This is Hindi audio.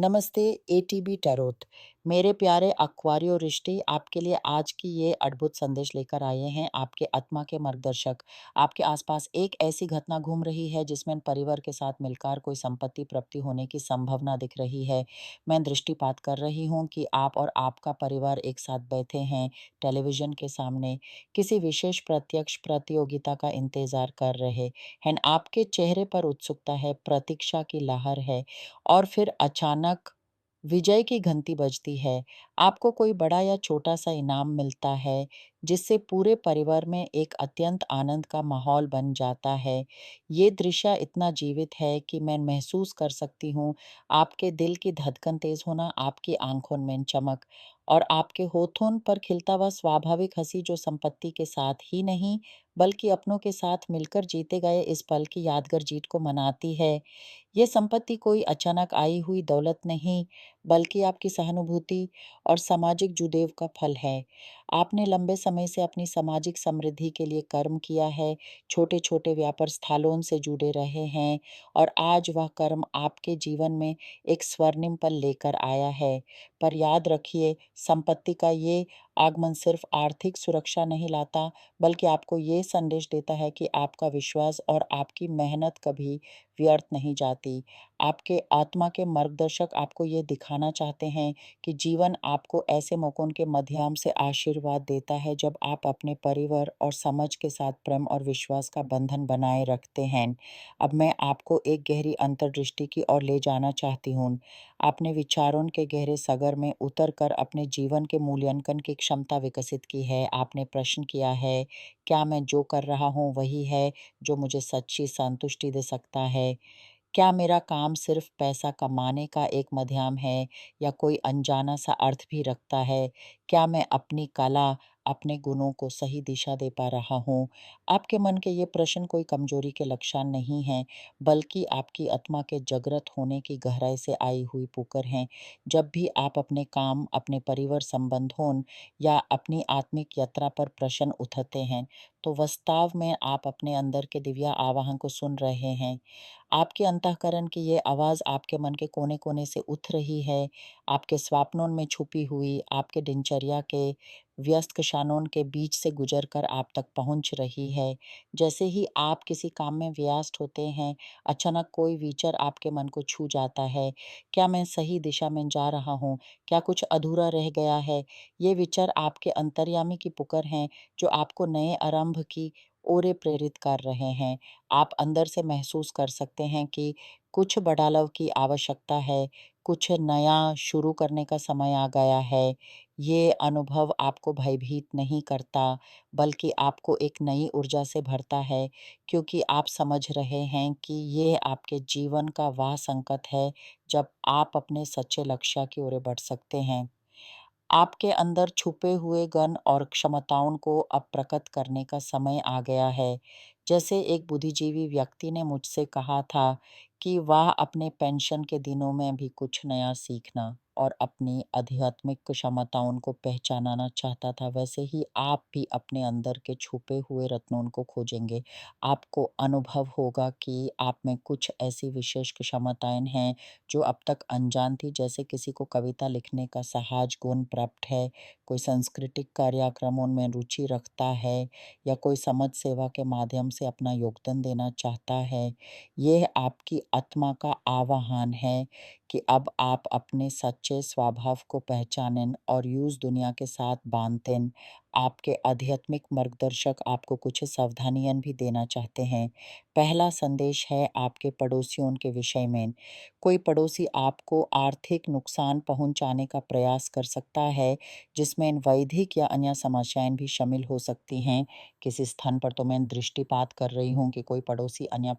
नमस्ते एटीबी टैरोट। मेरे प्यारे अक्वारियो रिश्ते आपके लिए आज की ये अद्भुत संदेश लेकर आए हैं। आपके आत्मा के मार्गदर्शक आपके आसपास एक ऐसी घटना घूम रही है जिसमें परिवार के साथ मिलकर कोई संपत्ति प्राप्ति होने की संभावना दिख रही है। मैं दृष्टिपात कर रही हूँ कि आप और आपका परिवार एक साथ बैठे हैं टेलीविजन के सामने, किसी विशेष प्रत्यक्ष प्रतियोगिता का इंतजार कर रहे हैं। आपके चेहरे पर उत्सुकता है, प्रतीक्षा की लहर है और फिर अचानक विजय की घंटी बजती है। आपको कोई बड़ा या छोटा-सा इनाम मिलता है, जिससे पूरे परिवार में एक अत्यंत आनंद का माहौल बन जाता है। ये दृश्य इतना जीवित है कि मैं महसूस कर सकती हूँ, आपके दिल की धड़कन तेज़ होना, आपकी आँखों में चमक और आपके होठों पर खिलता हुआ स्वाभाविक हँसी जो संपत्ति के साथ ही नहीं, बल्कि अपनों के साथ मिलकर जीते गए इस पल की यादगार जीत को मनाती है। ये संपत्ति कोई अचानक आई हुई दौलत नहीं, बल्कि आपकी सहानुभूति और सामाजिक जुड़ाव का फल है। आपने लंबे समय से अपनी सामाजिक समृद्धि के लिए कर्म किया है, छोटे-छोटे व्यापार स्थलों से जुड़े रहे हैं और आज वह कर्म आपके जीवन में एक स्वर्णिम पल लेकर आया है। पर याद रखिए, संपत्ति का ये आगमन सिर्फ आर्थिक सुरक्षा नहीं लाता, बल्कि आपको ये संदेश देता है कि आपका विश्वास और आपकी मेहनत कभी व्यर्थ नहीं जाती। आपके आत्मा के मार्गदर्शक आपको ये दिखाना चाहते हैं कि जीवन आपको ऐसे मौकों के माध्यम से आशीर्वाद देता है जब आप अपने परिवार और समाज के साथ प्रेम और विश्वास का बंधन बनाए रखते हैं। अब मैं आपको एक गहरी अंतर्दृष्टि की ओर ले जाना चाहती हूँ। आपने विचारों के गहरे सागर में उतर कर अपने जीवन के मूल्यांकन की क्षमता विकसित की है। आपने प्रश्न किया है, क्या मैं जो कर रहा हूँ वही है जो मुझे सच्ची संतुष्टि दे सकता है? क्या मेरा काम सिर्फ पैसा कमाने का एक माध्यम है या कोई अनजाना सा अर्थ भी रखता है? क्या मैं अपनी कला, अपने गुणों को सही दिशा दे पा रहा हूँ? आपके मन के ये प्रश्न कोई कमजोरी के लक्षण नहीं हैं, बल्कि आपकी आत्मा के जागृत होने की गहराई से आई हुई पुकार हैं। जब भी आप अपने काम, अपने परिवार संबंधों या अपनी आत्मिक यात्रा पर प्रश्न उठाते हैं, तो वास्तव में आप अपने अंदर के दिव्य आवाहन को सुन रहे हैं। आपके अंतःकरण की ये आवाज़ आपके मन के कोने-कोने से उठ रही है, आपके स्वप्नों में छुपी हुई, आपके दिनचर्या के व्यस्त क्षणों के बीच से गुजर कर आप तक पहुँच रही है। जैसे ही आप किसी काम में व्यस्त होते हैं, अचानक कोई विचार आपके मन को छू जाता है। क्या मैं सही दिशा में जा रहा हूँ? क्या कुछ अधूरा रह गया है? ये विचार आपके अंतर्यामी की पुकार हैं, जो आपको नए आरंभ की ओर प्रेरित कर रहे हैं। आप अंदर से महसूस कर सकते हैं कि कुछ बदलाव की आवश्यकता है, कुछ नया शुरू करने का समय आ गया है। ये अनुभव आपको भयभीत नहीं करता, बल्कि आपको एक नई ऊर्जा से भरता है, क्योंकि आप समझ रहे हैं कि ये आपके जीवन का वह संकट है, जब आप अपने सच्चे लक्ष्य की ओर बढ़ सकते हैं। आपके अंदर छुपे हुए गुण और क्षमताओं को अब प्रकट करने का समय आ गया है। जैसे एक बुद्धिजीवी व्यक्ति ने मुझसे कहा था कि वह अपने पेंशन के दिनों में भी कुछ नया सीखना और अपनी आध्यात्मिक क्षमताओं को पहचानना चाहता था, वैसे ही आप भी अपने अंदर के छुपे हुए रत्नों को खोजेंगे। आपको अनुभव होगा कि आप में कुछ ऐसी विशेष क्षमताएं हैं जो अब तक अनजान थी, जैसे किसी को कविता लिखने का सहज गुण प्राप्त है, कोई सांस्कृतिक कार्यक्रमों में रुचि रखता है या कोई समाज सेवा के माध्यम से अपना योगदान देना चाहता है। यह आपकी आत्मा का आह्वान है कि अब आप अपने सच्चे स्वभाव को पहचानें और उस दुनिया के साथ बांधें। आपके आध्यात्मिक मार्गदर्शक आपको कुछ सावधानियां भी देना चाहते हैं। पहला संदेश है आपके पड़ोसियों के विषय में। कोई पड़ोसी आपको आर्थिक नुकसान पहुंचाने का प्रयास कर सकता है, जिसमें वैधिक या अन्य समस्याएं भी शामिल हो सकती हैं। किसी स्थान पर तो मैं दृष्टिपात कर रही हूँ कि कोई पड़ोसी अन्य